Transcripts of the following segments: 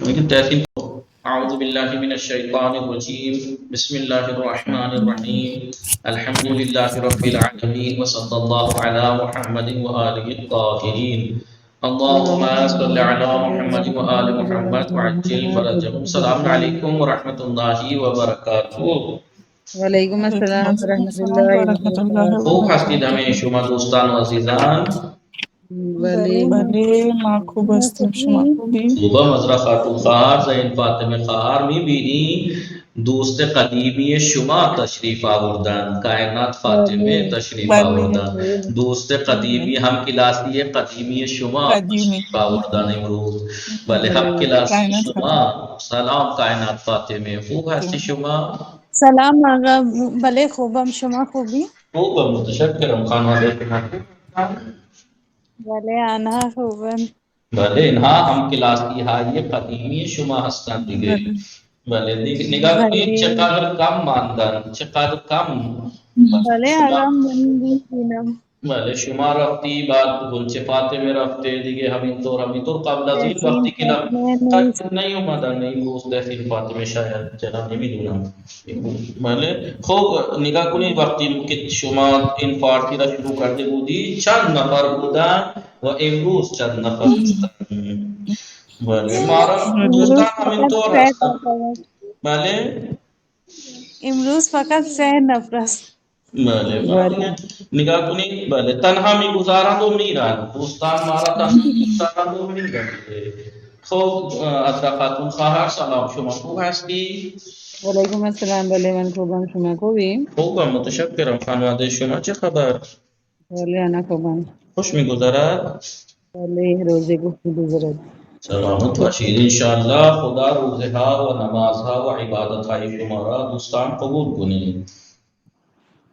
لیکن تحسین اعوذ باللہ من الشیطان الرجیم بسم اللہ الرحمن الرحیم الحمد للہ رب العالمین وصلی اللہ علی محمد وآلہ الطاہرین اللہم صلی علی محمد وآل محمد وعجل فرجهم. السلام علیکم ورحمۃ اللہ وبرکاتہ. وعلیکم وعلیکم السلام ورحمۃ السلام اللہ ورحمۃ اللہ وبرکاتہ. خوب هستید همه وبرکاتہ. شما دوستان و عزیزان. ولی بله ما خوب هستیم، شما خوبی؟ خوبم. عذرا خاتون خواهر زین فاطمه خواهر میبینی دوست قدیمی شما تشریف آوردن. کائنات فاطمه تشریف بله آوردن. دوست قدیمی هم کلاسی قدیمی شما قدیمی تشریف آوردن امروز. بله هم کلاسی کائنات شما. سلام کائنات فاطمه، خوب هستی شما؟ سلام آقا. بله خوبم، شما خوبی؟ خوبم، متشکرم. خانواده شما خوب؟ بله آنها خوبن. بله اینها هم کلاسی های قدیمی شما هستند دیگه. بله بله نگاه کنید بله چقدر کم ماندن، چقدر کم. بله شما آقا من میبینم. بله شما رفتی، بعد گلچه فاطمه رفته دیگه، همینطور قبل از این تحسین وقتی که فاطمه تک نیست. نیومدن. امروز تحسین فاطمه شاید چرا نمیدونم. بله خب نگاه کنید وقتی که شما این پارتی را شروع کرده بودی چند نفر بودن و امروز چند نفر هستن. بله مارا امروز دوستان فقط همینطور 3 هستن. نفر است. بله امروز فقط 3 نفر است. بله نگاه کنید. بله تنها میگذارند و میرن دوستان، مارا تنها میگذارند و میرن. خب عذرا خاتون خواهر سلام، شما خوب هستی؟ وعلیکم السلام. بله من خوبم، شما خوبی؟ خوبم متشکرم. خانواده شما چه خبر؟ بله انا خوبم. خوش میگذرد؟ بله روزی خوب می‌گذرد. سلامت باشید انشاءالله. خدا روزها و نمازها و عبادتهای شما را دوستان قبول کنید.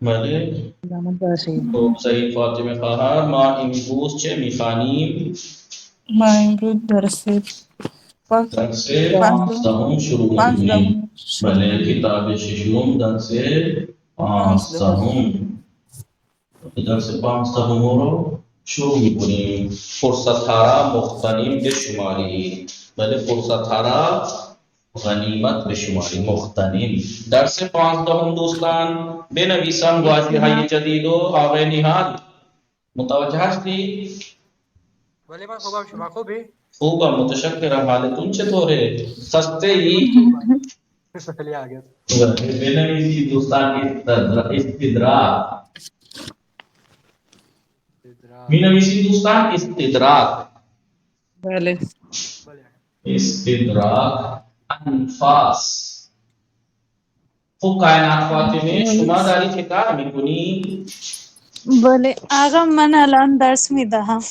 بله سلامت باشید. خب سعید فاطمه خواهر ما امروز چه میخوانیم؟ ما امروز درس درس پانزدهم 15 شروع میکنیم. شروع بله می‌کنیم. کتاب ششم درس 15 درس 15 رو شروع میکنیم. فرصت ها را مغتنم بشمارید. بله فرصت ها را غنیمت بشمارید. مغتنم. درس 15 دوستان بنویسم واژه های جدید و آقای نهاد متوجه هستی؟ ولی من خوبم، شما خوبی؟ خوبم متشکرم. حالتون چطوره؟ خسته ای؟ ولی آگه بنویسید دوستان استدراک. می نویسید دوستان استدراک. بله استدراک انفاس. خب کائنات فاطمه شما داری چه کار میکنی؟ بله آقا من الان درس میدهم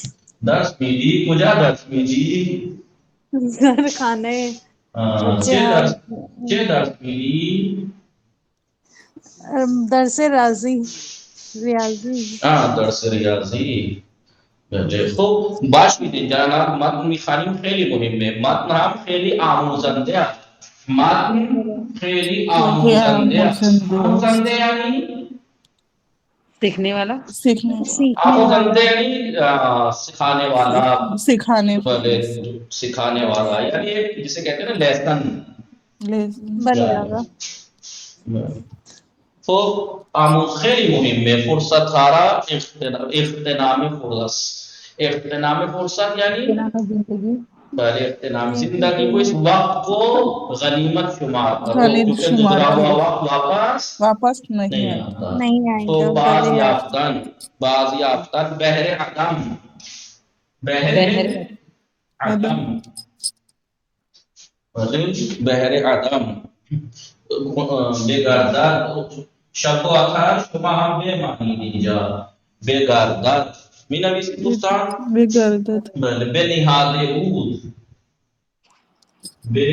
درس میدی؟ کجا درس میدی؟ در خانه بچه ها. چه درس میدی؟ درس ریاضی. درس ریاضی. بله خب باش میدین جناب. متن میخوانیم خیلی مهمه. متن هم خیلی آموزنده است. متن خیلی آموزنده است. آموزنده یعنی سیکھنے والا. سیکھنے آموزنده یعنی سکھانے والا. سکھانے بله سکھانے والا یعنی ایک جسے کہتے ہیں نا لیسن. بله آقا. خب خیلی مهمه. فرصت ها را اغتنام فرص. اغتنام فرصت یعنی زندگی. بله اغتنام زندگی کو اس وقت کو غنیمت شمار کرو غنیمت کیونکہ شمار گزرا ہوا کرو. وقت واپس نہیں نہیں آتا. آتا. نہیں آئے تو گا. باز بله یافتن بحر عدم. بحر عدم. بحر عدم بگردد. شب و آخر شما هم به معنی اینجا بگردد می نویسید دوستان. بگردد. بله به نهاد بود. به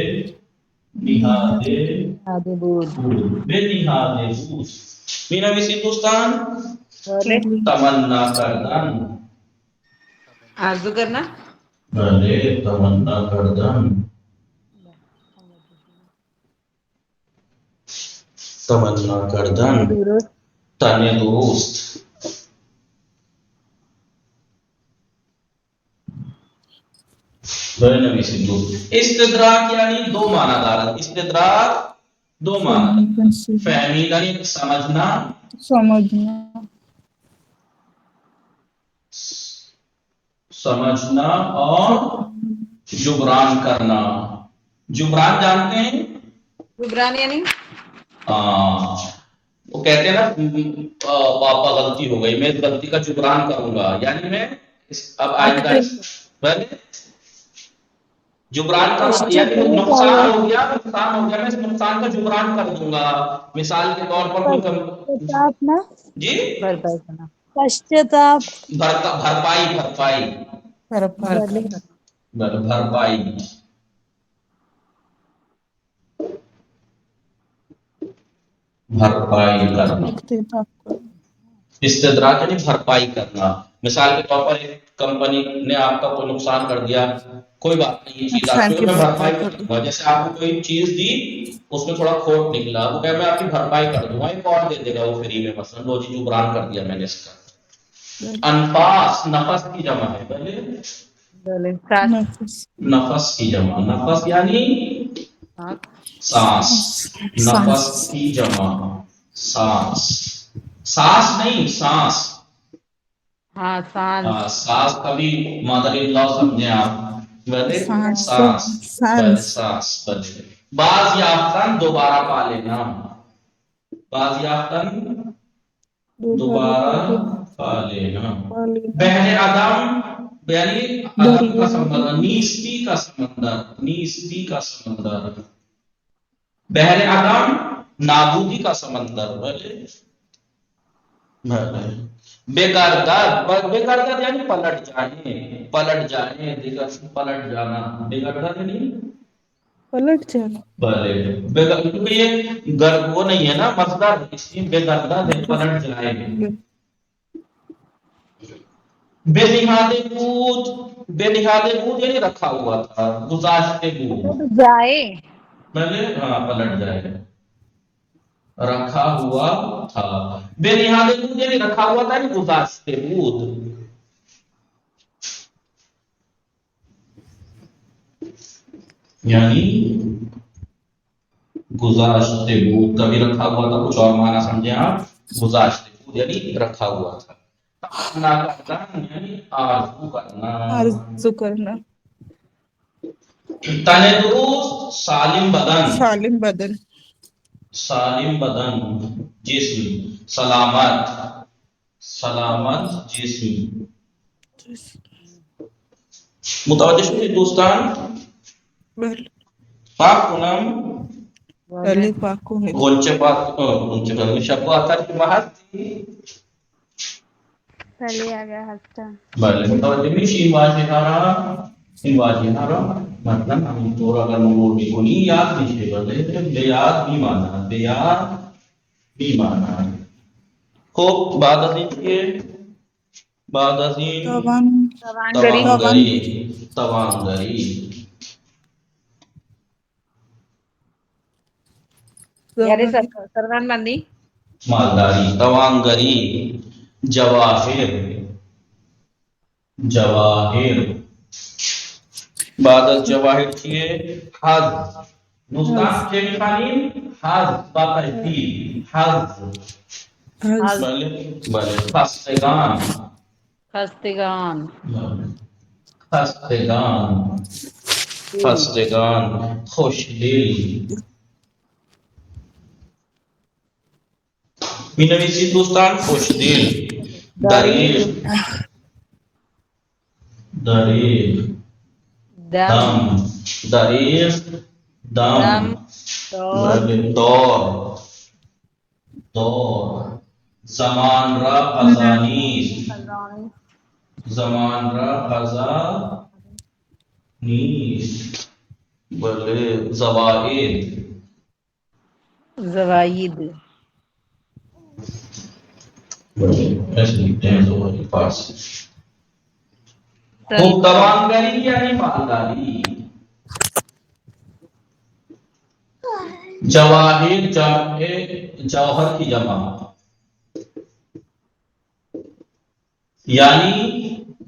نهاد آدھے بود. بود. به نهاد بود می نویسید دوستان. بله تمنا کردن. آرزو کرنا. بله تمنا کردن. تمنا کردن. درست. تن درست. بڑے نبی سندھو استدراک یعنی دو معنی دار استدراک دو معنی فہمی یعنی سمجھنا سمجھنا سمجھنا اور جبران کرنا جبران جانتے ہیں جبران یعنی وہ کہتے ہیں نا پاپا غلطی ہو گئی میں اس غلطی کا جبران کروں گا یعنی میں اب آئندہ جبران کا یعنی نقصان ہو گیا میں اس نقصان کا جبران کر دوں گا مثال کے طور پر جی پشچاتاپ بھرپائی کرنا استدراک یعنی بھرپائی کرنا مثال کے طور پر ایک کمپنی نے آپ کا کوئی نقصان کر دیا کوئی بات نہیں یہ چیز آپ کو میں بھرپائی کر دوں گا جیسے آپ کو کوئی چیز دی اس میں تھوڑا کھوٹ نکلا وہ کہ میں آپ کی بھرپائی کر دوں گا ایک اور دے دے گا وہ فری میں مثلا دو جی جبران کر دیا میں نے اس کا انفاس نفس کی جمع ہے پہلے نفس کی جمع نفس یعنی سانس نفس کی جمع سانس سانس نہیں سانس سانس کبھی مادر اللہ سمجھیں آپ سانس باز یافتن دوبارہ پا لینا باز یافتن دوبارہ پا لینا بحر عدم یعنی عدم کا سمندر نیستی کا سمندر بحر عدم نابودی کا سمندر بےگردت یعنی پلٹ جانے پلٹ جانا بےگردت یعنی پلٹ جانا کیونکہ یہ گرد وہ نہیں ہے نا مصدر اس لیے بےگردت ہے پلٹ جائے بے نہاد بود یعنی رکھا ہوا تھا گزاشتے بود جائے پہلے پلٹ جائے رکھا ہوا تھا بے نہاد بود یعنی رکھا ہوا تھا یعنی گزاشتے بود یعنی گزاشتے بود کبھی رکھا ہوا تھا کچھ اور معنی سمجھیں آپ گزاشتے بود یعنی رکھا ہوا تھا یعنی آرزو کرنا تندرست سالم بدن جسم سلامت جسم متوجہ شدید دوستان پاک کنم پہلے پاک کو گلچه پاک شب آخر کی بحث تھی پہلے آ گیا ہستا بله متوجه میشی این واژه ها را مثلا همینطور اگر مرور میکنی یاد میشه بله به یاد میماند خب بعد از این که بعد از این توانگری یعنی سروان مندی مالداری توانگری جواهر بعد از جواهر چیه حظ دوستان چه میخوانیم حظ با ترتیب حظ بله خستگان خوشدل می نویسید دوستان خوشدل دریغ دم دور زمان را قضا نیست بله زواید ایسے لکھتے ہیں زواید پارسی خوب توانگری یعنی مالداری جواہر جوہر کی جمع یعنی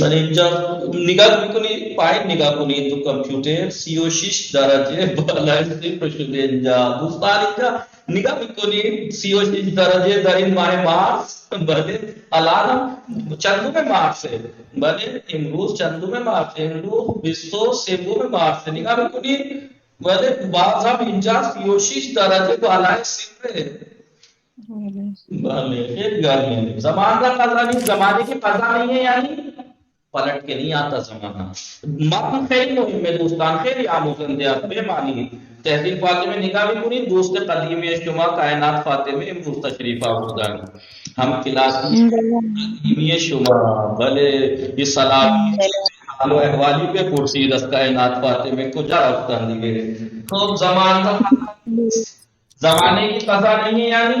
মানে নিগা কুনি পাই নিগা কুনি দু কম্পিউটার CO6 درجه بالای প্রশ্নের যা দুস্তারিকা নিগা কুনি CO6 درجه در این ماه مارس بله الان چندم مارس ہے بله امروز چندم مارس ہے امروز 23 مارس ہے نگاہ کنی بله بعض هم اینجا CO6 درجه بالای صفر ہے خیلی گرمی ہے زمان کا قضا نہیں زمانے کی قضا نہیں ہے یعنی پلٹ کے نہیں آتا زمانہ متن خیلی مهم ہے دوستان خیلی آموزندیات بے معنی تحصیل فاطمه نگاہ بھی کنی دوست قدیم شما کائنات فاطمه امروز تشریف آوردن ہم کلاس قدیمی شما بھلے یہ سلام حال و احوالی پہ کرسی دست کائنات فاطمه کو جا رفتن دیگے تو زمان کا زمانے کی قضا نہیں ہے یعنی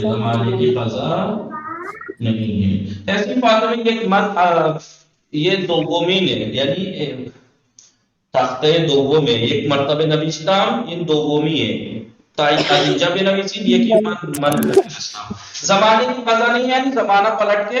زمانے کی قضا نہیں ہے ایسی باتوں میں ایک یہ دومی ہے یعنی تخته دوم یک مرتبه نوشتم این دومی ہے تایید جب نویسید یکی من نوشتم زمانے کی قضا نہیں یعنی زمانہ پلٹ کے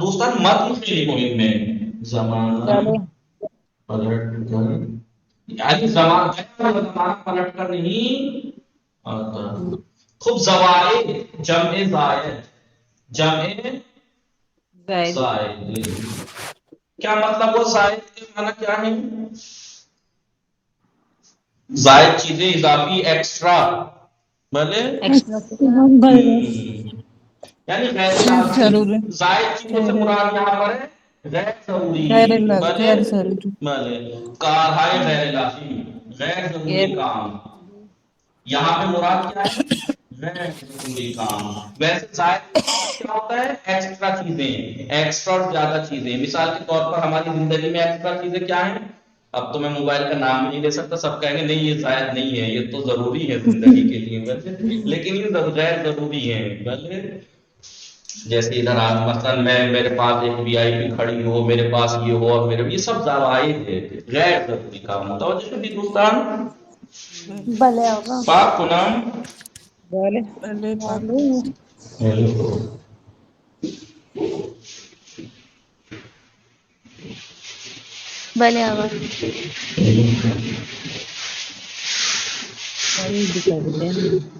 دوستان متن خیلی مهم ہے زمانہ پلٹ کر یعنی زمانہ پلٹ کر نہیں آتا خوب زوائد جمع زائد جمع زائد زائد. کیا مطلب وہ زائد کے معنی کیا ہے؟ زائد چیزیں اضافی ایکسٹرا بھلے ایکسٹرا یعنی غیر لازمی. ضروری زائد چیزوں سے مراد یہاں پر ہے غیر ضروری. بھلے غیر ضروری بھلے کارہائے غیر لازمی غیر ضروری کام. یہاں پہ مراد کیا ہے؟ غیر ضروری کام. ویسے زائد کیا ہوتا ہے؟ ایکسٹرا چیزیں، ایکسٹرا اور زیادہ چیزیں. مثال کے طور پر ہماری زندگی میں ایکسٹرا چیزیں کیا ہیں؟ اب تو میں موبائل کا نام بھی نہیں لے سکتا، سب کہیں گے نہیں یہ زائد نہیں ہے، یہ تو ضروری ہے زندگی کے لیے، لیکن یہ غیر ضروری ہے. جیسے ادھر آپ مثلا میرے پاس ایک وی آئی پی کھڑی ہو، میرے پاس یہ ہو، اور میرے یہ سب زوائد ہے، غیر ضروری کام ہوتا ہے. جیسے دوستان بھلے ہوگا. پاک کو نام بولے بھلے پاک بھلے ہوگا.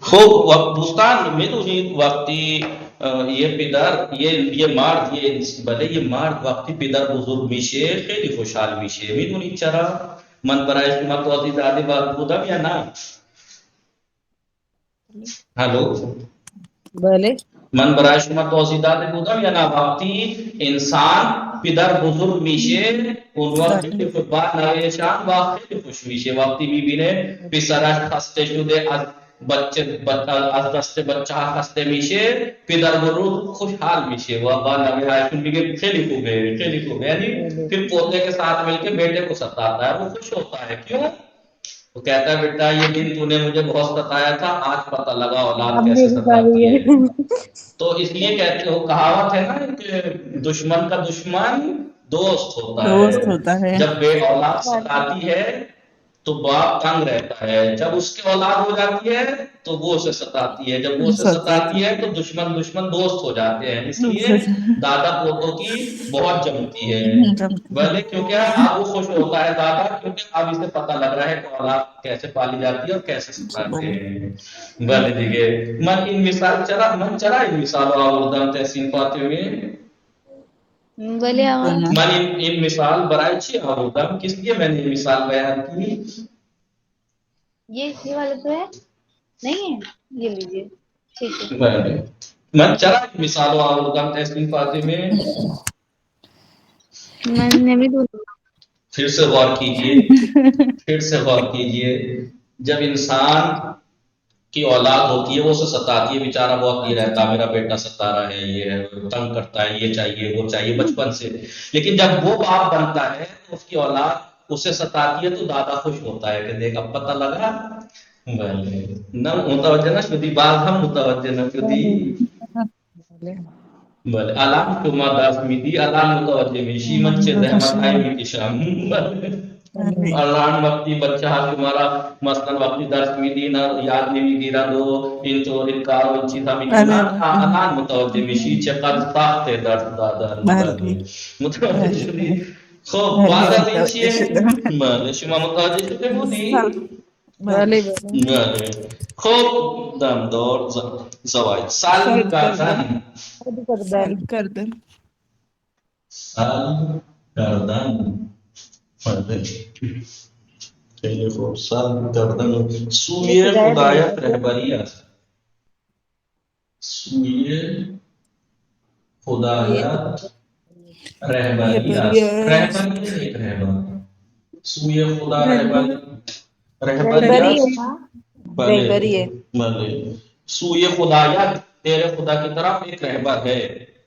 خوب دوستان میدونید وقتی یه پدر یه مرد بله یه مرد وقتی پدر بزرگ میشه خیلی خوشحال میشه. میدونید چرا؟ من برای شما توضیح داده بودم یا نه؟ هلو بولے من برای شما توضیح داده بودم یا نه؟ وقتی انسان پدر بزرگ میشه اون وقت خیلی بعد نویشان و خیلی خوش میشه وقتی میبینه پسرش خسته شده از از دست بچه خسته میشه پدر بزرگ خوشحال میشه و با نویشان میگه خیلی خوبه خیلی خوبه. یعنی پھر پوتے کے ساتھ مل کے بیٹے کو ستاتا ہے، وہ خوش ہوتا ہے. کیوں؟ وہ کہتا ہے بیٹا یہ دن تو نے مجھے بہت ستایا تھا، آج پتہ لگا اولاد کیسے ستاتی ہے. تو اس لیے کہتے ہو کہاوت ہے نا کہ دشمن کا دشمن دوست ہوتا ہے. جب بے اولاد ستاتی ہے تو باپ تنگ رہتا ہے، جب اس کی اولاد ہو جاتی ہے تو وہ اسے ستاتی ہے، جب وہ اسے ستاتی ہے تو دشمن دوست ہو جاتے ہیں. اس لیے دادا پوتوں کی بہت جمتی ہے بھلے، کیونکہ اب وہ خوش ہوتا ہے دادا، کیونکہ اب اسے پتہ لگ رہا ہے کہ اولاد کیسے پالی جاتی ہے اور کیسے ستاتے ہیں. بھلے دیگه من این مثال چرا این مثال رو آوردم تحسین فاطمی؟ بھلے ہوگا. من این مثال برای چی آوردم؟ کس لیے میں نے یہ مثال بیان کی؟ یہ والا تو ہے نہیں ہے، یہ لیجیے ٹھیک ہے. بھلے من چرا این مثال رو آوردم تحسین فاطمی؟ میں نے بھی پھر سے غور کیجئے. جب انسان کی اولاد ہوتی ہے وہ اسے ستاتی ہے، بیچارہ بہت یہ رہتا میرا بیٹا ستا رہا ہے، یہ ہے تنگ کرتا ہے، یہ چاہیے وہ چاہیے بچپن سے. لیکن جب وہ باپ بنتا ہے تو اس کی اولاد اسے ستاتی ہے تو دادا خوش ہوتا ہے کہ دیکھ اب پتہ لگا. نہ متوجہ نہ شدی بعض ہم متوجہ نہ شدی بله الان شما دست میدی الان متوجه میشی من چه زحمتایی میکشم. الان وقتی بچه ها شما مثلا وقتی درس میدین یاد نمیگیرند و اینطور این کار و این چیزا میکنند الان متوجه میشی چقدر سخت درس دادن. متوجه شدی؟ خب بعد از این چیه؟ بله شما متوجه شده بودی؟ بولے بله خب دمدار زواید سال کردن کردن سال کردن خیلی خوب سال کردن سوی خدایت رهبریت سوی خدایت رهبریت ایک رهبر سوی خدا رهبریت بله بله سوی خدایت تیرے خدا کی طرف ایک رہبر ہے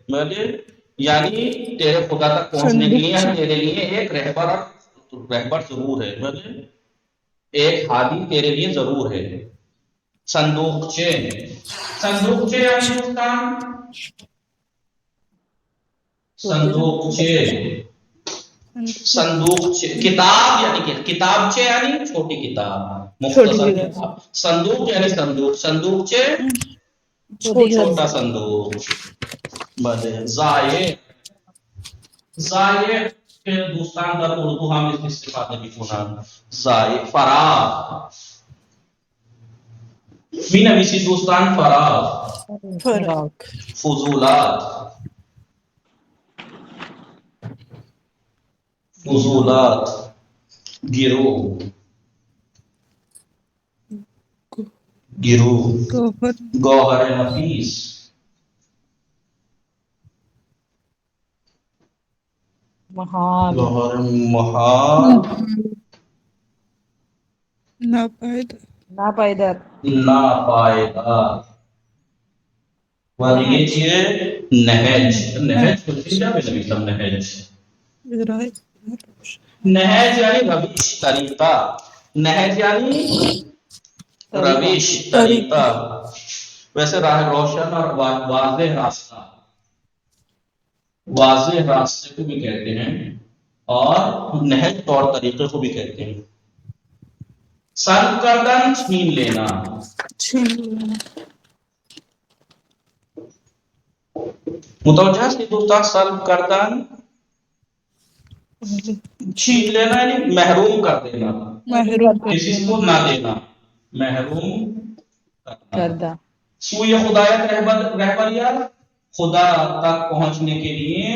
بله یعنی تیرے خدا تک پہنچنے کے لیے تیرے لیے ایک رہبر ضرور ہے بله ایک ہادی تیرے لیے ضرور ہے. صندوقچے یعنی دوستان صندوقچے کتاب یعنی کہ کتابچے یعنی چھوٹی کتاب مختصر کتاب. صندوق یعنی صندوقچے چھوٹا صندوق. بله زایع که دوستان در اردو هم استفاده میکنن. زایع فراغ می نویسید دوستان فراغ فضولات فضولات، گروہ، گروہ، گوہر گوہر نفیس، محال، گوہر محال، ناپائیدار ناپائیدار، ناپائیدار، اور یہ نہج، چیز نہج، نہج کو کیا بھی نہج، نہج یعنی روش، طریقہ، نہج یعنی طریقہ، روش، طریقہ، ویسے راہ روشن اور واضح راستہ، واضح راستے کو بھی کہتے ہیں اور نہج طور طریقے کو بھی کہتے ہیں۔ سلب کردن، چھین لینا، متوجہ سے دوستا سلب کردن، چھین لینا یعنی محروم کر دینا، محروم کر کسی دینا، کو نہ دینا، محروم کرنا۔ کردہ، سوئے خدایت رہبریت، خدا تک پہنچنے کے لیے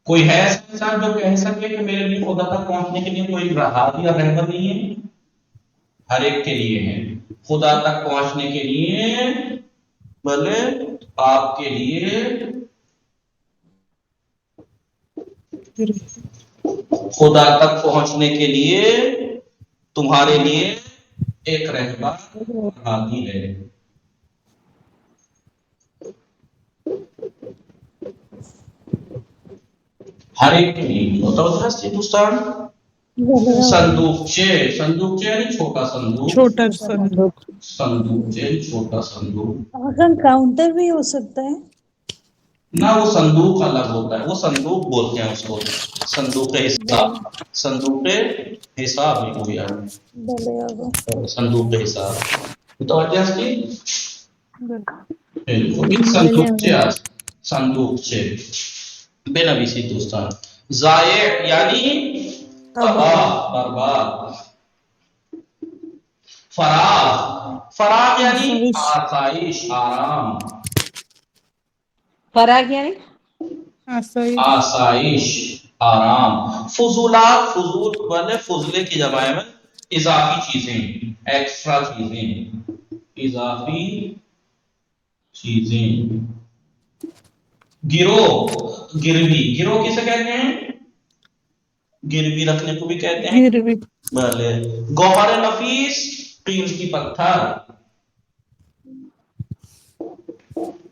کوئی ہے ایسا انسان جو کہہ سکے کہ میرے لیے خدا تک پہنچنے کے لیے کوئی راہ یا رہبر نہیں ہے؟ ہر ایک کے لیے ہے، خدا تک پہنچنے کے لیے، بھلے آپ کے لیے خدا تک پہنچنے کے لیے تمہارے لیے ایک رہبر ہادی ہے۔ ہر ایک کے لیے متوجہ سے دوستان۔ صندوقچے، صندوقچے یعنی چھوٹا صندوق، چھوٹا صندوق، صندوق، صندوقچے چھوٹا صندوق، کاؤنٹر بھی ہو سکتا ہے۔ نہ وہ صندوق الگ ہوتا ہے، وہ صندوق بولتے ہیں اس کو، صندوق حساب، صندوق حساب نہیں ہو یار، بھلے آگا صندوق حساب متوجہ سے صندوقچے، صندوقچے بے نویسی دوستان۔ ضائع یعنی تباہ برباد، فراغ، فراغ یعنی آسائش، آرام، فراغ یعنی آسائش، آسائش، آرام۔ فضولات، فضول والے فضلے کی جمع میں اضافی چیزیں، ایکسٹرا چیزیں، اضافی چیزیں۔ گروہ، گروی، گروہ کسے کہتے ہیں؟ گروی رکھنے کو بھی کہتے ہیں، گروی، بھلے۔ گوہر نفیس، قیمتی پتھر،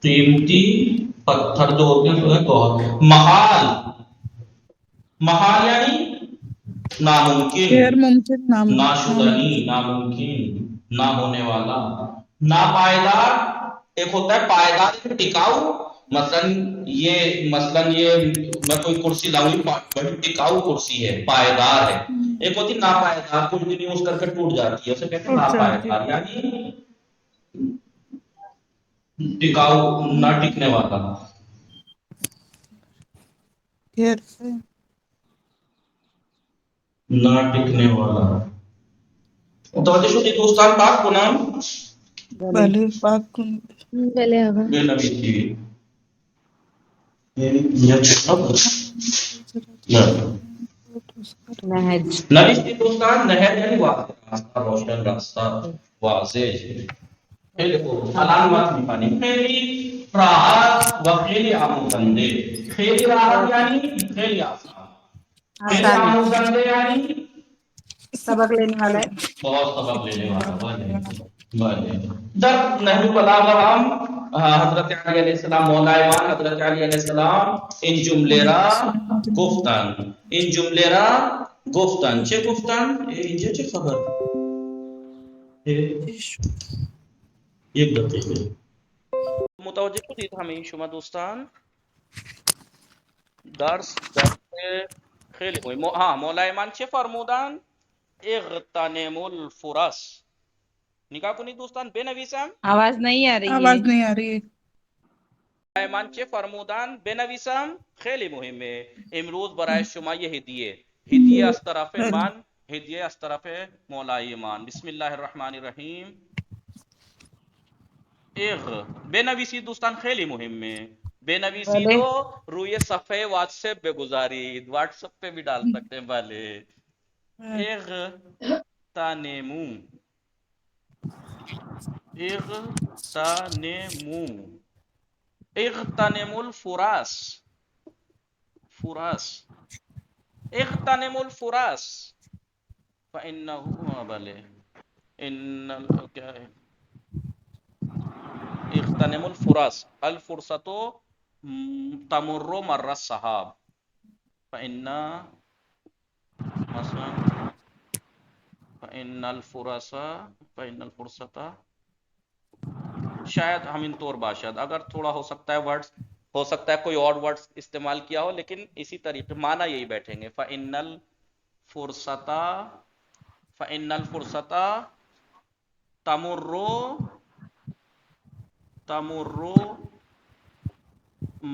قیمتی پتھر جو ہوتے ہیں تو گوہر۔ محال، محال یعنی ناممکن، غیر ممکن، ناشدنی، ناممکن، نہ ہونے والا۔ ناپائیدار، ایک ہوتا ہے پائیدار، ٹکاؤ، مثلاً یہ میں کوئی کرسی لاؤں گی، بڑی ٹکاؤ کرسی ہے، پائیدار ہے۔ ایک ہوتی ناپائیدار، کچھ دن یوز کر کے ٹوٹ جاتی ہے، اسے کہتے ہیں ٹوٹ جاتی ہے، ناپائیدار، یعنی ٹکاؤ، نہ ٹکنے والا۔ غیر نہ ٹکنے والا۔ متوجہ شدی دوستان پاک کو نام بھلے پاک کن، بھلے آگا بے نبی کی نہج، نبی کی دوستان، نہر یعنی واضح راستہ، روشن راستہ، واضح۔ علامات نہیں پانی، خیلی راحت و خیلی آموزندے، خیلی راحت یعنی خیلی آسان، خیلی آسان، آموزندے یعنی سبق لینے والا ہے، بہت سبق لینے والا۔ جب نہج البلاغہ ہم حضرت علی علیہ السلام، مولا ایمان حضرت علی علیہ السلام ان جملے را گفتن، ان جملے را گفتن، چه گفتن؟ اینجا چه خبر؟ یک دقیقه متوجه شدید همه شما دوستان؟ درس خیلی مهم. مولا ایمان چه فرمودن؟ اغتنم الفرص. نگاه کنید دوستان، بنویسم. آواز نہیں آ رہی آواز ہے، نہیں آ رہی ہے، ایمان چه فرمودن؟ بنویسم. خیلی مهمه. امروز برای شما یه هدیه از طرف من، هدیه از طرف مولای ایمان. بسم الله الرحمن الرحیم. بنویسید دوستان، خیلی مهمه. بے نویسی دو روئے صفحے واٹسپ پہ گزارید، واٹسپ پہ بھی ڈال سکتے ہیں بھلے. اغتنمو اغتنمو اغتنموا الفراس فراس اغتنموا الفراس فإنه بلے کیا ہے اغتنموا الفراس الفرصۃ تمر مر السحاب فإن مثلا فإن الفرصۃ شاید ہم ان طور باشد، اگر تھوڑا ہو سکتا ہے ورڈز، ہو سکتا ہے کوئی اور ورڈز استعمال کیا ہو، لیکن اسی طریقے معنی یہی بیٹھیں گے. فإن الفرصۃ تمر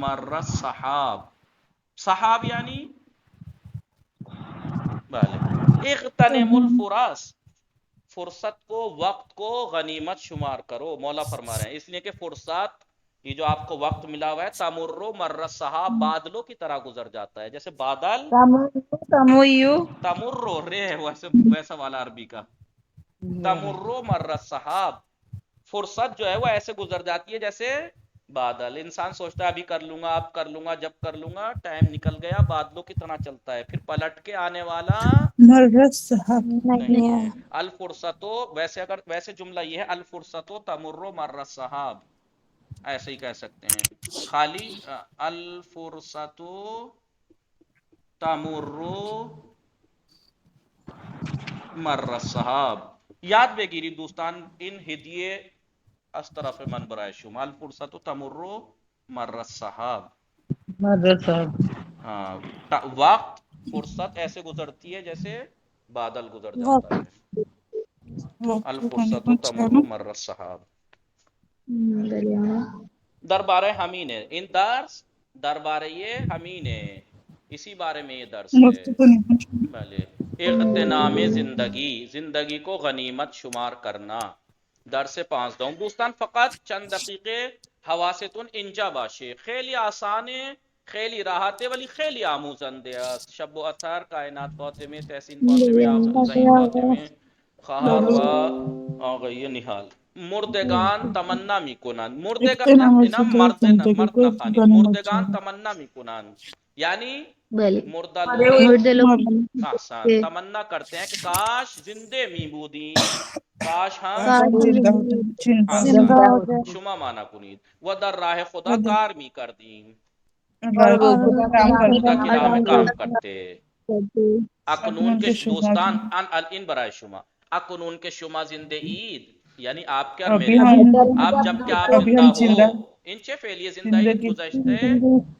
مر السحاب، سحاب یعنی بھلے. اغتنموا الفراس، فرصت کو، وقت کو غنیمت شمار کرو. مولا فرما رہے ہیں اس لیے کہ فرصت، یہ جو آپ کو وقت ملا ہوا ہے، تمر مر السحاب، بادلوں کی طرح گزر جاتا ہے. جیسے بادل تمر رے ویسا والا عربی کا تمر مر السحاب، فرصت جو ہے وہ ایسے گزر جاتی ہے جیسے بادل. انسان سوچتا ہے ابھی کر لوں گا، اب کر لوں گا، جب کر لوں گا، ٹائم نکل گیا، بادلوں کی طرح چلتا ہے، پھر پلٹ کے آنے والا مرت صاحب نہیں ہے. الفرصت، ویسے جملہ یہ ہے الفرصت تمر مر السحاب، ایسے ہی کہہ سکتے ہیں خالی الفرصت تمر مر السحاب. یاد بگیری دوستان این ہدیه از طرف من برای شما. الفرصت تمر مر السحاب. ہاں، وقت، فرصت ایسے گزرتی ہے جیسے بادل گزر جاتا ہے. الفرصت تمر مر السحاب. دربار ہمین ہے ان درس، دربار یہ ہمین ہے، اسی بارے میں یہ درس ہے. بھلے. اغتنام زندگی، زندگی کو غنیمت شمار کرنا. درس 5 دوم دوستان فقط چند دقیقے حواستون اینجا باشه. خیلی آسانه، خیلی راحته، ولی خیلی آموزنده است. شب و اثر، کائنات فاطمه، تحسین فاطمه، زهین فاطمه، خواهر و آقای نهال. مردگان تمنا میکنند، مردگان اینا مرد نخوانید، مردگان تمنا میکنند یعنی مردہ لوگ آسان تمنا کرتے ہیں کہ کاش زندے می بودیم، کاش ہم آسان شما مانا کنید. و در راہ خدا کار می کردیم، خدا کی راہ میں کام کرتے. اکنون کے دوستان ان برائے شما، اکنون کے شما زندے عید یعنی آپ کے اور میرے، آپ جب کہ آپ زندہ ہو. انچے فعلیہ زندہ عید گزشتے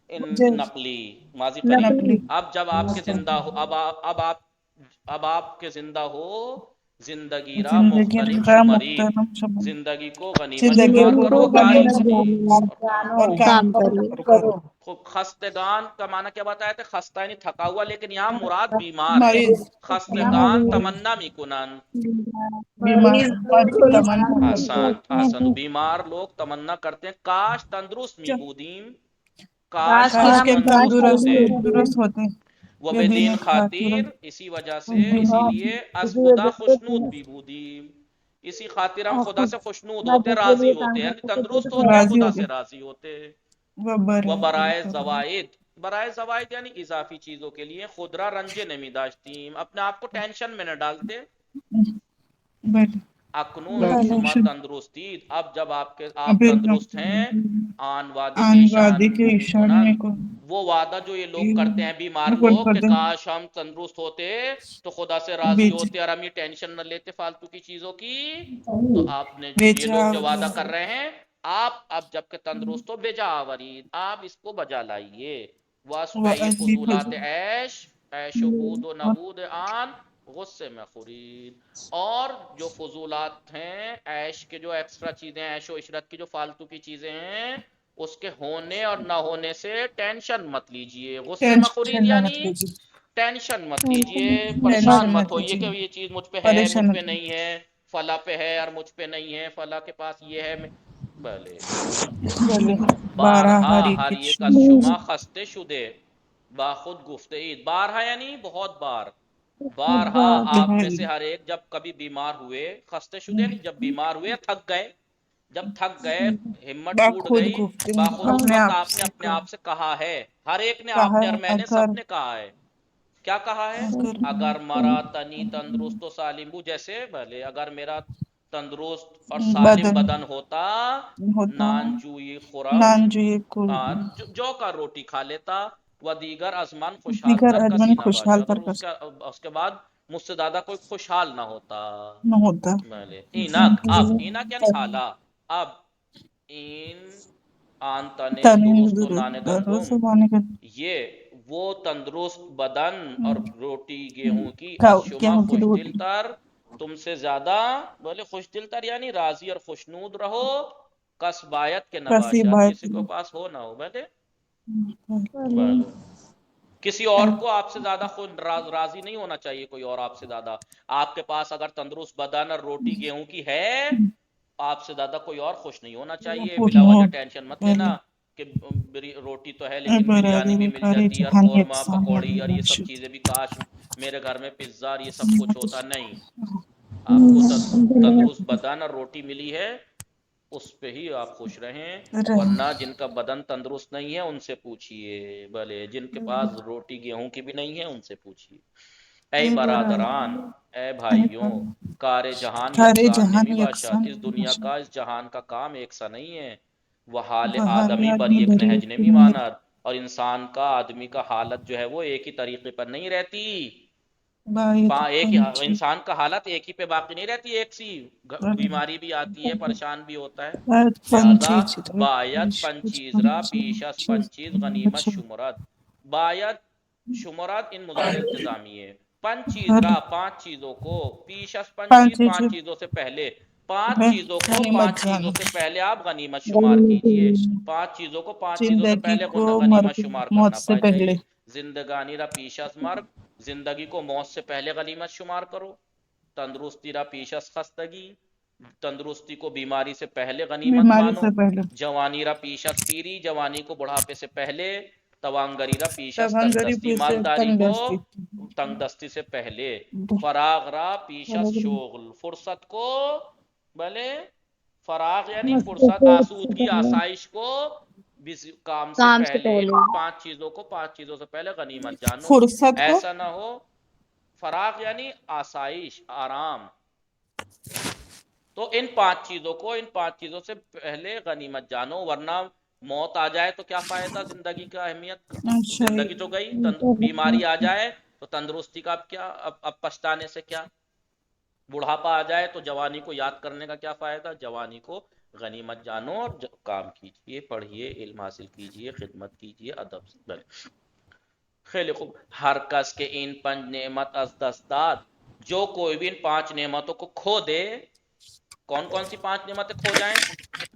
ان نقلی ماضی قریب. اب جب آپ کے زندہ ہو، اب آپ کے زندہ ہو، زندگی را مغتنم شماری، زندگی کو غنیمت شمار کرو، کاری اور کام کرو. خستگان کا معنی کیا بتایا تھا؟ خستہ یعنی تھکا ہوا، لیکن یہاں مراد بیمار ہے. خستگان تمنا میکنن، آسان بیمار لوگ تمنا کرتے ہیں کاش تندرست می بودیم، کاش ہم تندرست ہوتے. وہ بدین خاطر، اسی وجہ سے، اسی لیے از خدا خوشنود بھی بودیم، اسی خاطر ہم خدا سے خوشنود ہوتے، راضی ہوتے، یعنی تندرست ہوتے ہیں، خدا سے راضی ہوتے. وہ برائے زوائد، برائے زوائد یعنی اضافی چیزوں کے لیے خود را رنجے نمی داشتیم، اپنے آپ کو ٹینشن میں نہ ڈالتے. اکنون شما تندرستید، اب جب آپ تندرست ہیں، آن وعدے کے ایشان وہ وعدہ جو یہ لوگ کرتے ہیں بیمار لوگ کہ کاش ہم تندرست ہوتے تو خدا سے راضی ہوتے اور ہم یہ ٹینشن نہ لیتے فالتو کی چیزوں کی. تو آپ نے یہ لوگ جو وعدہ کر رہے ہیں، آپ اب جب کہ تندرست ہو بجا آورید، آپ اس کو بجا لائیے. واسبعی فضولات عیش، عیش و بود و نبود آن غصے میں خورید. اور جو فضولات ہیں عیش کے، جو ایکسٹرا چیزیں، عیش و عشرت کی جو فالتو کی چیزیں ہیں، اس کے ہونے اور نہ ہونے سے ٹینشن مت لیجئے. غصے میں خورید یعنی ٹینشن مت لیجئے، پریشان مت ہوئیے کہ یہ چیز مجھ پہ ہے، مجھ پہ نہیں ہے، فلاں پہ ہے اور مجھ پہ نہیں ہے، فلاں کے پاس یہ ہے بله بله بارها هر هر یک یک از شما خسته شده با خود گفته اید. بارها یعنی بہت بار. بارها آپ میں سے ہر ایک جب کبھی بیمار ہوئے، خستے شدے یعنی جب بیمار ہوئے تھک گئے، جب تھک گئے ہمت با ٹوٹ خود گئی، گفتیم باخود اس اپنے وقت آپ آپ نے سے اپنے آپ سے کہا ہے، ہر ایک نے، آپ کہا نے اور میں نے، اگر سب نے کہا ہے. کیا کہا ہے؟ اگر مرا تنی تندرست و سالم ہوں، جیسے بھلے اگر میرا تندرست اور سالم بدن ہوتا، ہوتا نان جوئی خورم، نان جو کو جو کا روٹی کھا لیتا، و دیگر ازمان خوشحال دیگر تر کسی ادمن نہ خوشحال باشد، تر اور اس کے بعد مجھ سے زیادہ کوئی خوشحال نہ ہوتا. نہ ہوتا. بھلے اینک، اب اینک یعنی حالا، اب این آن تنے تنین درست و نان گندم، درست بانے کا یہ وہ تندرست بدن اور روٹی گیہوں کی، از شما گیہوں کی خوش دل روٹی تر، تم سے زیادہ. بولے خوش دل تر یعنی راضی اور خوشنود رہو، کس بایت کے کسی نباشد، بات کسی کو پاس ہو نہ ہو. بھلے بھلے کسی اور کو آپ سے زیادہ خود راضی نہیں ہونا چاہیے، کوئی اور آپ سے زیادہ. آپ کے پاس اگر تندرست بدن اور روٹی گیہوں کی ہے، آپ سے زیادہ کوئی اور خوش نہیں ہونا چاہیے. بلا وجہ ٹینشن مت لینا کہ روٹی تو ہے لیکن بریانی بھی مل برادر جاتی ہے، اور جہان قورمہ یکساں پکوڑی اور یہ سب باشد. چیزیں بھی، کاش میرے گھر میں پیزا اور یہ سب کچھ ہوتا. نہیں، آپ کو تندرست بدن اور روٹی ملی ہے، اس پہ ہی آپ خوش رہیں. ورنہ جن کا بدن تندرست نہیں ہے ان سے پوچھئے، بھلے جن کے پاس روٹی گیہوں کی بھی نہیں ہے ان سے پوچھئے. اے برادران، اے بھائیوں، کار جہان کار یکساں جہان نمی باشد، یکساں اس دنیا کا، اس جہان کا کام ایک سا نہیں ہے. وہ حال بحال آدمی بر آدمی یک بری نہج نمی ماند، اور انسان کا، آدمی کا حالت جو ہے وہ ایک ہی طریقے پر نہیں رہتی. باید ایک پنچی انسان کا حالت ایک ہی پہ باقی نہیں رہتی، ایک سی بیماری بھی آتی ہے، پریشان بھی ہوتا ہے. باید لہذا پنچی چیز باید پنچیز را پیش از پنچیز غنیمت شمرد. باید شمرد ان مضارع التزامی ہے. پنچیز را، پانچ چیزوں کو، پیش از پنچیز، پانچ چیزوں سے پہلے، پانچ چیزوں کو غنیمت پانچ چیزوں جانو سے پہلے آپ غنیمت شمار کیجئے. پانچ چیزوں کو پانچ چیزوں سے زندگی پہلے کو غنیمت شمار موت کرنا سے پہلے. چاہیے. زندگانی را پیش از مرگ، زندگی کو موت سے پہلے غنیمت شمار کرو. تندرستی را پیش از خستگی، تندرستی کو بیماری سے پہلے غنیمت بیماری مانو. سے پہلے. جوانی را پیش از پیری، جوانی کو بڑھاپے سے پہلے. توانگری را پیش از تنگ تبنگری دستی، پوچھے مالداری تنگ کو دستی. تنگ دستی سے پہلے. فراغ را پیش از شغل، فرصت کو، بھلے فراغ یعنی فرصت، آسودگی، آسائش کو کام سے پہلے. ان پانچ چیزوں کو پانچ چیزوں سے پہلے غنیمت جانو. فرصت کو ایسا نہ ہو، فراغ یعنی آسائش، آرام. تو ان پانچ چیزوں کو، ان پانچ چیزوں سے پہلے غنیمت جانو، ورنہ موت آ جائے تو کیا فائدہ زندگی کا، اہمیت کا. زندگی تو گئی. بیماری آ جائے تو تندرستی کا اب کیا، اب پچھتانے سے کیا. بڑھاپا آ جائے تو جوانی کو یاد کرنے کا کیا فائدہ. جوانی کو غنیمت جانو اور کام کیجئے، پڑھئے، علم حاصل کیجئے، خدمت کیجئے ادب سے. خیلی خوب. ہر کس کے این پنج نعمت از دست داد، جو کوئی بھی ان پانچ نعمتوں کو کھو دے. کون کون سی پانچ نعمتیں کھو جائیں؟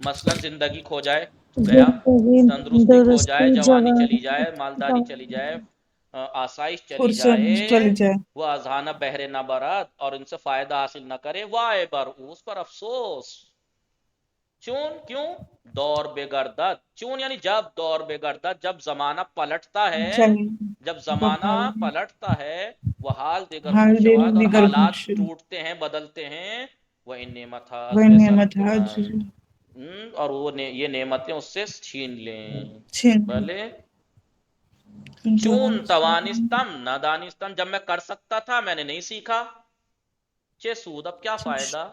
مثلا زندگی کھو جائے تو گیا. تندرستی کھو جائے، جوانی چلی جائے، مالداری چلی جائے، آسائش چلی جائے. فرصت چلی جائے. وہ اذہانہ بہرے نہ برد، اور ان سے فائدہ حاصل نہ کرے. وائے بر اس پر افسوس. چون، کیوں؟ دور بگردد. چون یعنی جب دور بگردد، جب زمانہ پلٹتا ہے، جب زمانہ بحال پلٹتا ہے، وہ حال دیگر ہر خوش دل شود، اور دیگر حالات خوش ٹوٹتے ہیں، بدلتے ہیں. وہ ان نعمت وہ بسلب نعمت حاج کنند، اور وہ یہ نعمتیں اس سے چھین لیں. چھین بھلے چون توانستم نہ دانستم، جب میں کر سکتا تھا میں نے نہیں سیکھا. چے سود، اب کیا فائدہ.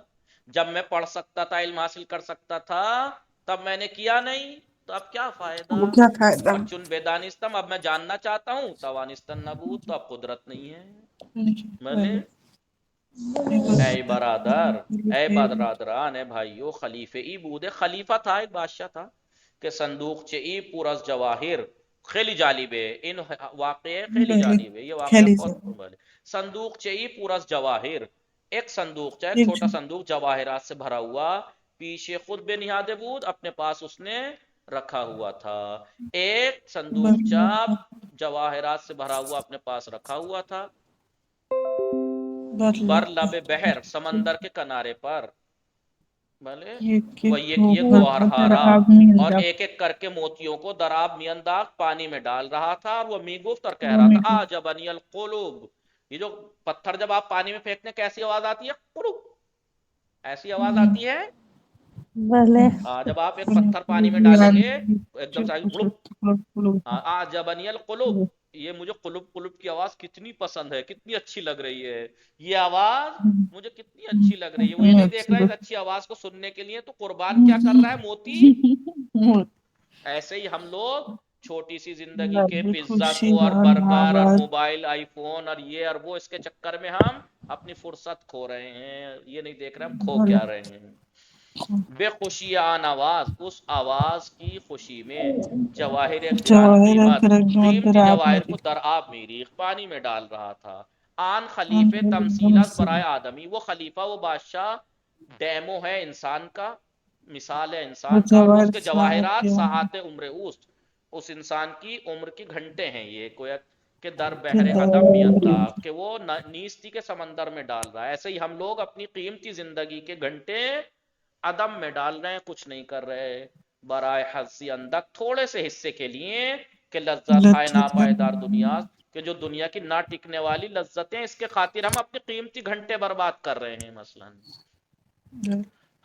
جب میں پڑھ سکتا تھا، علم حاصل کر سکتا تھا، تب میں نے کیا نہیں، تو اب کیا فائدہ. وہ کیا فائدہ. اور چن بے دانستم، اب میں جاننا چاہتا ہوں، توانستن نبود، تو اب قدرت نہیں ہے. بھلے اے برادر، اے برادران، اے بھائیو، خلیفہ ای بود، خلیفہ تھا، ایک بادشاہ تھا کہ صندوق چئی پر از جواہر. خیلی جالب ہے ان واقعے، خیلی جالب ہے یہ واقعہ کھیلی سے بہت. صندوق چئی پر از جواہر، ایک صندوق چاہے چھوٹا صندوق جواہرات سے بھرا ہوا، پیچھے خود بے نہاد بود، اپنے پاس اس نے رکھا ہوا تھا. ایک صندوق چاپ جواہرات سے بھرا ہوا اپنے پاس رکھا ہوا تھا. بر لب بحر، سمندر کے کنارے پر. بھلے یک وہ یک یک ہو گوہر کر ہارا آب می اور انداخت ایک ایک کر کے موتیوں کو درآب می انداخت پانی میں ڈال رہا تھا، اور وہ می گفت اور کہہ وہ رہا می تھا گفت آجبنی القلوب. یہ جو پتھر جب آپ پانی میں پھینکتے ہیں کیسی آواز آتی ہے؟ قلوب، ایسی آواز آتی ہے. بھلے جب آپ ایک پتھر پانی میں ڈالیں گے ایک دم سے قلوب آجبنی القلوب. یہ مجھے قلوب قلوب کی آواز کتنی پسند ہے، کتنی اچھی لگ رہی ہے یہ آواز، مجھے کتنی اچھی لگ رہی ہے. وہ یہ نہیں دیکھ رہا ہے اس اچھی آواز کو سننے کے لیے تو قربان کیا کر رہا ہے، موتی. ایسے ہی ہم لوگ چھوٹی سی زندگی کے پیزا خوشی کو اور اور برگر اور محبت موبائل آئی فون اور یہ اور وہ، اس کے چکر میں ہم اپنی فرصت کھو رہے ہیں. یہ نہیں دیکھ رہے ہم کھو کیا رہے ہیں. بے خوشی آن آواز، اس آواز کی خوشی میں جواہر ایک گران جواہر قیمت، قیمت قیمتی دراب جواہر میری کو در آب میری پانی میں ڈال رہا تھا. آن خلیفے تمثیل از برائے آدمی، وہ خلیفہ وہ بادشاہ ڈیمو ہے انسان کا، مثال ہے وہ انسان کا، اور وہ اس جواہر کے صاحب جواہرات کے ساعت عمر اوست، اس انسان کی عمر کی گھنٹے ہیں یہ کویا کہ در کے بحر عدم بھی در انداز، کہ وہ نیستی کے سمندر میں ڈال رہا ہے. ایسے ہی ہم لوگ اپنی قیمتی زندگی کے گھنٹے عدم میں ڈال رہے ہیں، کچھ نہیں کر رہے. برائے حظی اندک، تھوڑے سے حصے کے لیے کہ لذت ہائے لذت ہے ناپائیدار دنیا، کہ جو دنیا کی نہ ٹکنے والی لذتیں، اس کے خاطر ہم اپنی قیمتی گھنٹے برباد کر رہے ہیں. مثلا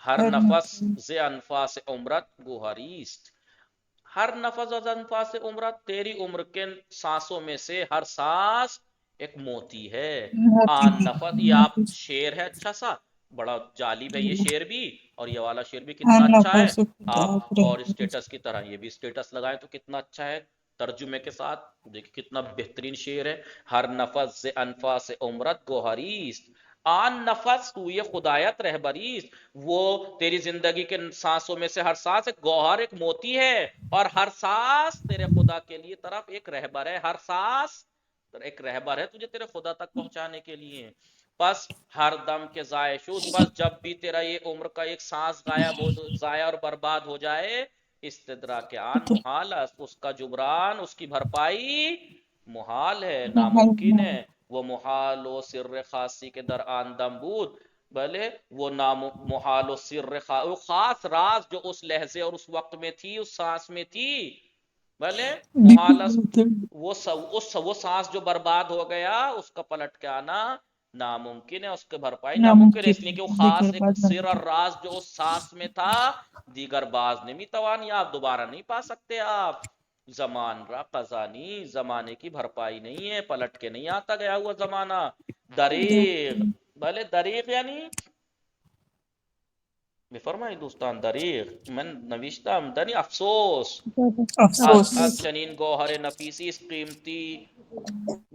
ہر نفس ز انفاس عمرت گوہریست، ہر نفس از انفاس عمرت، تیری عمر کے سانسوں میں سے ہر سانس ایک موتی ہے. موتی آن نفس، یہ آپ نفس شعر ہے اچھا سا، بڑا جالب ہے یہ شعر بھی، اور یہ والا شعر بھی کتنا آن اچھا ہے. نفس آپ خدا اور رہبر اسٹیٹس کی طرح یہ بھی اسٹیٹس لگائیں تو کتنا اچھا ہے ترجمے کے ساتھ. دیکھیں کتنا بہترین شعر ہے. ہر نفس ز انفاس عمرت گوہریست، آن نفس تو یہ خدایت رہبریست، وہ تیری زندگی کے سانسوں میں سے ہر سانس ایک گوہر، ایک موتی ہے، اور ہر سانس تیرے خدا کے لیے طرف ایک رہبر ہے. ہر سانس ایک رہبر ہے تجھے تیرے خدا تک پہنچانے کے لیے. پس ہر دم کے ضائع شد، پس جب بھی تیرا یہ عمر کا ایک سانس غائب ہو، ضائع اور برباد ہو جائے، استدراک آن محال است، اس کا جبران، اس کی بھرپائی محال ہے، ناممکن ہے. وہ محال و سر خاصی کے در آن دم بود، بھلے وہ محال و سر خاص راز جو اس لہجے اور اس وقت میں تھی، اس سانس میں تھی، بھلے محال وہ سانس جو برباد ہو گیا، اس کا پلٹ کے آنا ناممکن ہے، اس کے بھرپائی ناممکن ہے، اس لیے کہ وہ خاص ایک سر اور راز جو اس سانس میں تھا، دیگر باز نمی توانی، آپ دوبارہ نہیں پا سکتے. آپ زمان را قزانی، زمانے کی بھرپائی نہیں ہے، پلٹ کے نہیں آتا گیا ہوا زمانہ. دریغ، بھلے دریغ یعنی میں فرمائی دوستان، دریغ میں نوشتہ دنی افسوس، افسوس از چنین گوہر نفیسی، اس قیمتی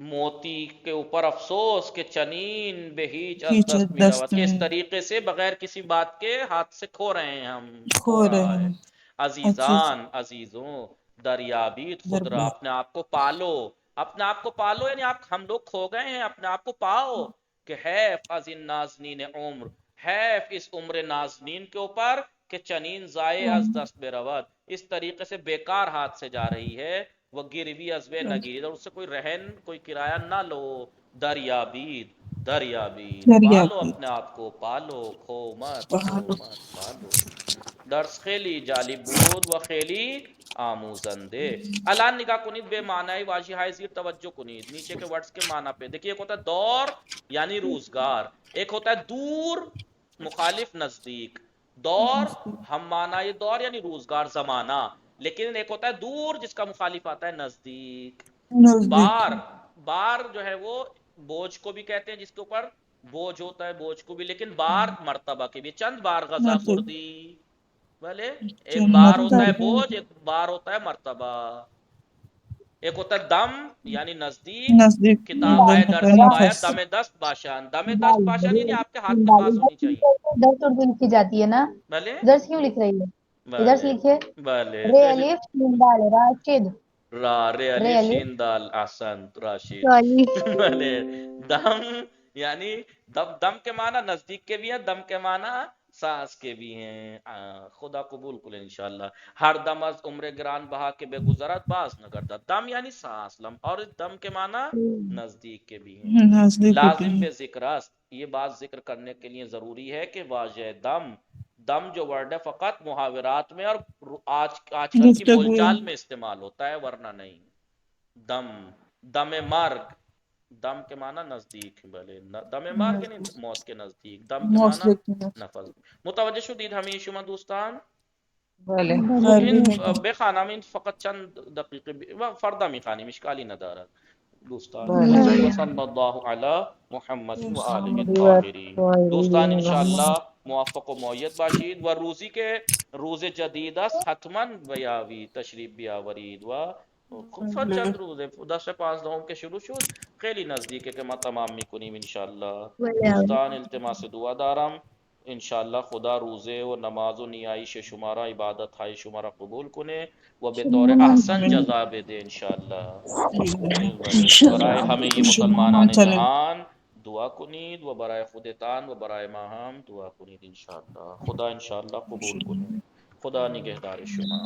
موتی کے اوپر افسوس، کہ چنین بے ہیچ از ہیچ دست می دست رود، کہ اس میں طریقے سے بغیر کسی بات کے ہاتھ سے کھو رہے ہیں ہم، کھو کھو رہے رہا ہے. ہیں عزیز عزیزان، عزیزوں، دریابید خود را، دربار اپنے آپ کو پالو، اپنے آپ کو پالو، یعنی ہم لوگ کھو گئے ہیں، اپنے آپ کو پاؤ. کہ حیف از ان نازنین عمر، حیف اس عمر نازنین کے اوپر، کہ چنین ضائع از دست برود، اس طریقے سے بیکار ہاتھ سے جا رہی ہے. وہ گروی ازوے نگیر، اور اس سے کوئی رہن کوئی کرایہ نہ لو. دریابید، دریابید، پالو اپنے آپ کو، پالو، کھو مت، کھو مت، پالو. درس خیلی جالب بود و خیلی آموزندے. الان نگاہ کنید بے معنی واژه های زیر توجہ کنید، نیچے کے ورڈز کے معنی پہ دیکھیے. ایک ہوتا ہے دور یعنی روزگار، ایک ہوتا ہے دور مخالف نزدیک. دور ہم معنی دور یعنی روزگار، زمانہ، لیکن ایک ہوتا ہے دور جس کا مخالف آتا ہے نزدیک. نزدیک بار، بار جو ہے وہ بوجھ کو بھی کہتے ہیں، جس کے اوپر بوجھ ہوتا ہے، بوجھ کو بھی، لیکن بار مرتبہ کے بھی، چند بار غذا مرتبہ خوردی، بھلے ایک بار جنت ہوتا ہے بوجھ، ایک بار ہوتا ہے مرتبہ. ایک ہوتا ہے دم یعنی نزدیک، نزدیک کتاب ہے درسی باید نفس دم دست باشان، دم دست باشان یعنی آپ کے ہاتھ میں پاس ہونی چاہیے. درس اردو لکھی جاتی ہے نا، بھلے درس کیوں لکھ رہی ہے؟ ادھر سے بھلے لکھے بھلے رے الف شین دال راشد، رے رے الف الف شین دال احسن راشد. سوری بھلے دم یعنی دم کے معنی نزدیک کے بھی ہیں، دم کے معنی سانس کے بھی ہیں. خدا قبول کل انشاءاللہ. ہر دم از عمر گران بہا کے بے گزرت باز نہ گردد، دم یعنی سانس، اور دم کے معنی نزدیک کے بھی ہیں. نزدیک لازم بھی بے ذکر است، یہ بات ذکر کرنے کے لیے ضروری ہے کہ واجہ دم دم جو ورڈ ہے فقط محاورات میں اور آج کل کی بول چال میں استعمال ہوتا ہے، ورنہ نہیں. دم، دم مرگ، دم کے معنی نزدیک، بلے دم مرگ نہیں موت کے نزدیک، دم کے معنی نفل. متوجہ شدید ہمیں شما دوستان. بله خوب بخانم فقط چند دقیقه فردا میخوانیم، اشکالی ندارد دوستان. بله. وصلی اللہ علی محمد و آلہ الطاہرین. دوستان انشاءاللہ موفق و معید باشید و روزی کے روز جدید است حتما بیاوی تشریف بیاورید و خب چند روزه 10-15 که شروع شد خیلی نزدیکه که ما تمام میکنیم انشاءاللہ. دوستان التماس دعا دارم انشاءاللہ خدا روزے و نماز و نیائش شمارا عبادت های شمارا قبول کنه و به طور احسن جزا بده انشاءاللہ. برای همه مسلمانان جهان دعا کنید و برای خودتان و برای ما هم دعا کنید انشاءاللہ. خدا انشاءاللہ قبول کنه. خدا نگهدار شما.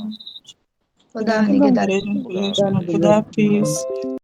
خدا نگهدار. خدا حافظ.